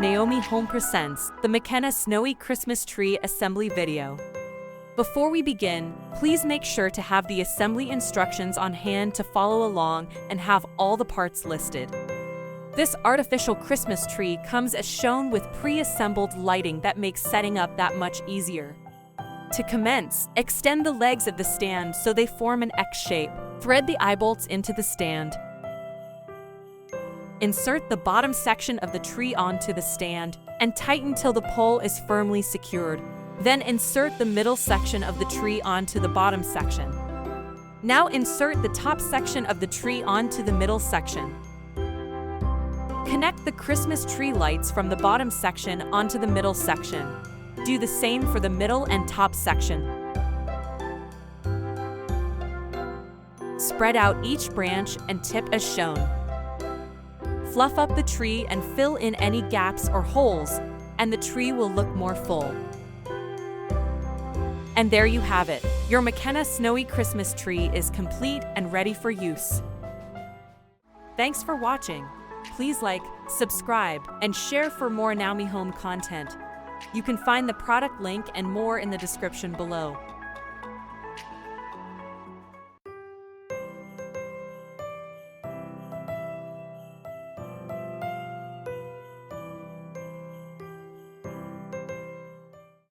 Naomi Home presents the Makenna Snowy Christmas Tree Assembly video. Before we begin, please make sure to have the assembly instructions on hand to follow along and have all the parts listed. This artificial Christmas tree comes as shown with pre-assembled lighting that makes setting up that much easier. To commence, extend the legs of the stand so they form an X shape. Thread the eye bolts into the stand. Insert the bottom section of the tree onto the stand and tighten till the pole is firmly secured. Then insert the middle section of the tree onto the bottom section. Now insert the top section of the tree onto the middle section. Connect the Christmas tree lights from the bottom section onto the middle section. Do the same for the middle and top section. Spread out each branch and tip as shown. Fluff up the tree and fill in any gaps or holes, and the tree will look more full. And there you have it. Your Makenna Snowy Christmas tree is complete and ready for use. Thanks for watching. Please like, subscribe, and share for more Naomi Home content. You can find the product link and more in the description below.